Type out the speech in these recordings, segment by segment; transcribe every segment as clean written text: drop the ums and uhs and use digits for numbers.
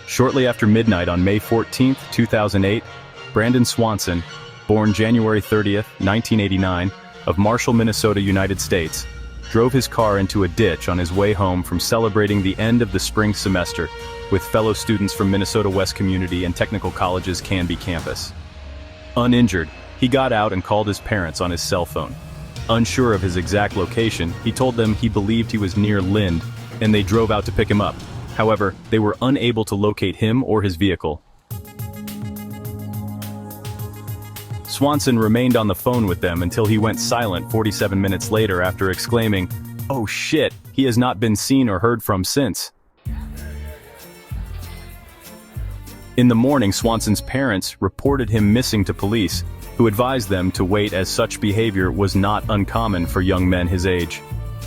Shortly after midnight on May 14, 2008, Brandon Swanson, born January 30, 1989, of Marshall, Minnesota, United States, drove his car into a ditch on his way home from celebrating the end of the spring semester with fellow students from Minnesota West Community and Technical College's Canby campus. Uninjured, he got out and called his parents on his cell phone. Unsure of his exact location, he told them he believed he was near Lind, and they drove out to pick him up. However, they were unable to locate him or his vehicle. Swanson remained on the phone with them until he went silent 47 minutes later after exclaiming, "Oh shit, he has not been seen or heard from since." In the morning, Swanson's parents reported him missing to police, who advised them to wait as such behavior was not uncommon for young men his age.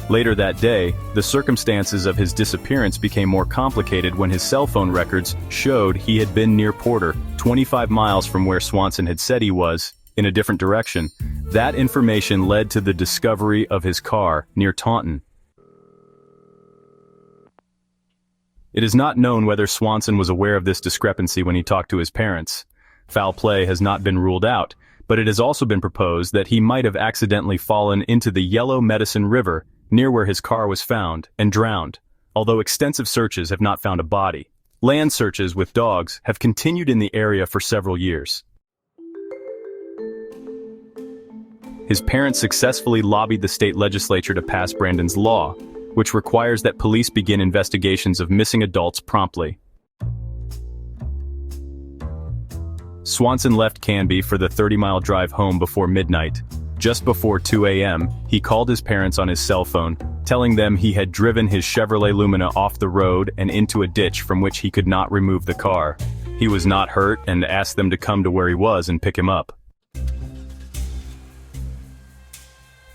Later that day, the circumstances of his disappearance became more complicated when his cell phone records showed he had been near Porter, 25 miles from where Swanson had said he was, in a different direction. That information led to the discovery of his car near Taunton. It is not known whether Swanson was aware of this discrepancy when he talked to his parents. Foul play has not been ruled out, but it has also been proposed that he might have accidentally fallen into the Yellow Medicine River near where his car was found and drowned, although extensive searches have not found a body. Land searches with dogs have continued in the area for several years. His parents successfully lobbied the state legislature to pass Brandon's law, which requires that police begin investigations of missing adults promptly. Swanson left Canby for the 30-mile drive home before midnight. Just before 2 a.m., he called his parents on his cell phone, telling them he had driven his Chevrolet Lumina off the road and into a ditch from which he could not remove the car. He was not hurt and asked them to come to where he was and pick him up.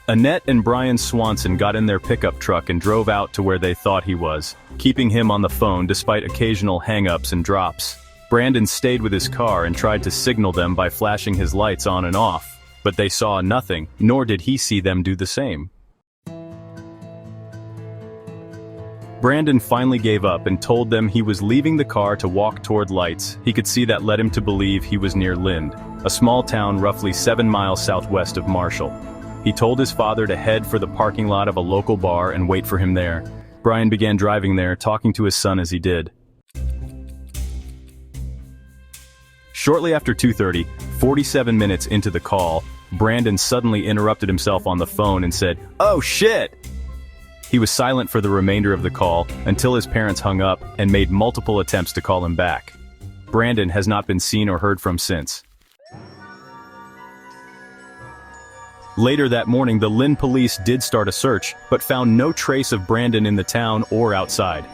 Annette and Brian Swanson got in their pickup truck and drove out to where they thought he was, keeping him on the phone despite occasional hang-ups and drops. Brandon stayed with his car and tried to signal them by flashing his lights on and off, but they saw nothing, nor did he see them do the same. Brandon finally gave up and told them he was leaving the car to walk toward lights. He could see that led him to believe he was near Lind, a small town roughly 7 miles southwest of Marshall. He told his father to head for the parking lot of a local bar and wait for him there. Brian began driving there, talking to his son as he did. Shortly after 2:30, 47 minutes into the call, Brandon suddenly interrupted himself on the phone and said, "Oh shit!" He was silent for the remainder of the call until his parents hung up and made multiple attempts to call him back. Brandon has not been seen or heard from since. Later that morning, the Lynn police did start a search, but found no trace of Brandon in the town or outside.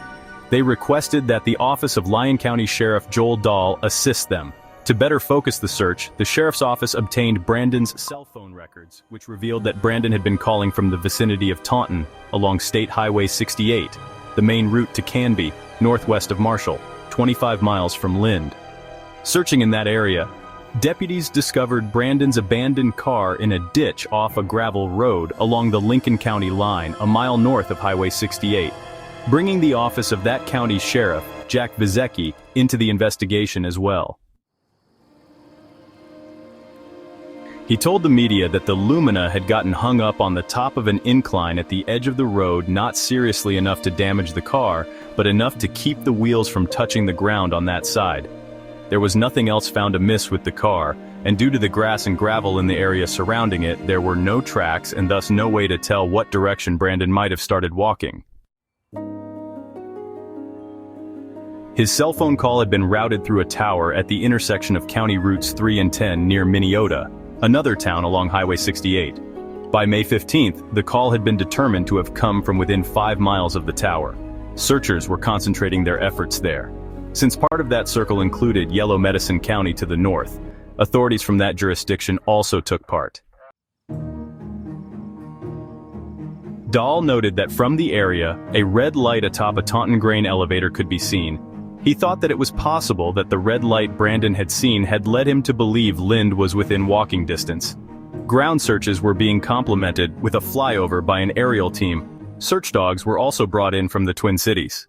They requested that the office of Lyon County Sheriff Joel Dahl assist them. To better focus the search, the sheriff's office obtained Brandon's cell phone records, which revealed that Brandon had been calling from the vicinity of Taunton, along State Highway 68, the main route to Canby, northwest of Marshall, 25 miles from Lind. Searching in that area, deputies discovered Brandon's abandoned car in a ditch off a gravel road along the Lincoln County line, a mile north of Highway 68, bringing the office of that county's sheriff, Jack Vizecki, into the investigation as well. He told the media that the Lumina had gotten hung up on the top of an incline at the edge of the road, not seriously enough to damage the car, but enough to keep the wheels from touching the ground on that side. There was nothing else found amiss with the car, and due to the grass and gravel in the area surrounding it, there were no tracks and thus no way to tell what direction Brandon might have started walking. His cell phone call had been routed through a tower at the intersection of County Routes 3 and 10 near Minneota, another town along Highway 68. By May 15th, the call had been determined to have come from within 5 miles of the tower. Searchers were concentrating their efforts there. Since part of that circle included Yellow Medicine County to the north, authorities from that jurisdiction also took part. Dahl noted that from the area, a red light atop a Taunton grain elevator could be seen. He thought that it was possible that the red light Brandon had seen had led him to believe Lind was within walking distance. Ground searches were being complemented with a flyover by an aerial team. Search dogs were also brought in from the Twin Cities.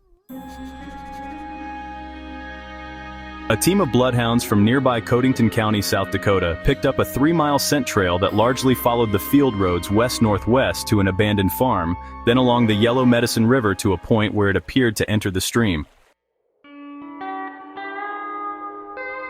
A team of bloodhounds from nearby Codington County, South Dakota, picked up a 3-mile scent trail that largely followed the field roads west-northwest to an abandoned farm, then along the Yellow Medicine River to a point where it appeared to enter the stream.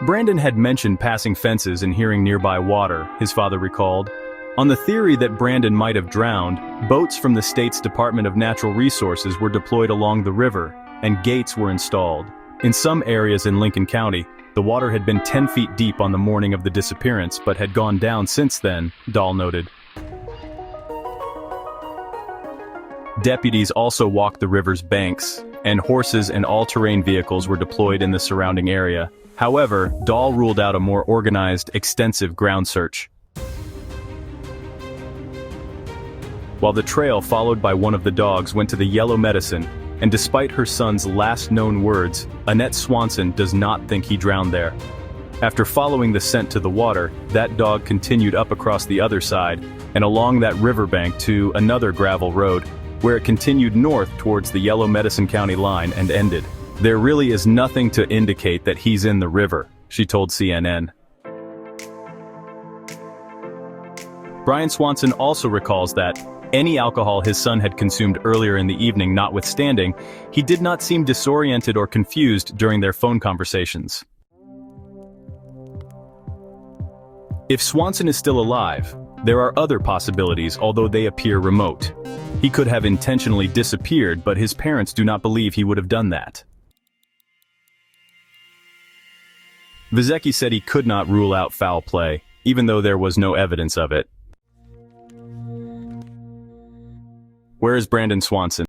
Brandon had mentioned passing fences and hearing nearby water, his father recalled. On the theory that Brandon might have drowned, boats from the state's Department of Natural Resources were deployed along the river, and gates were installed. In some areas in Lincoln County, the water had been 10 feet deep on the morning of the disappearance but had gone down since then, Dahl noted. Deputies also walked the river's banks, and horses and all-terrain vehicles were deployed in the surrounding area. However, Dahl ruled out a more organized, extensive ground search. While the trail followed by one of the dogs went to the Yellow Medicine, and despite her son's last known words, Annette Swanson does not think he drowned there. After following the scent to the water, that dog continued up across the other side and along that riverbank to another gravel road, where it continued north towards the Yellow Medicine County line and ended. There really is nothing to indicate that he's in the river, she told CNN. Brian Swanson also recalls that, any alcohol his son had consumed earlier in the evening notwithstanding, he did not seem disoriented or confused during their phone conversations. If Swanson is still alive, there are other possibilities, although they appear remote. He could have intentionally disappeared, but his parents do not believe he would have done that. Vizecki said he could not rule out foul play, even though there was no evidence of it. Where is Brandon Swanson?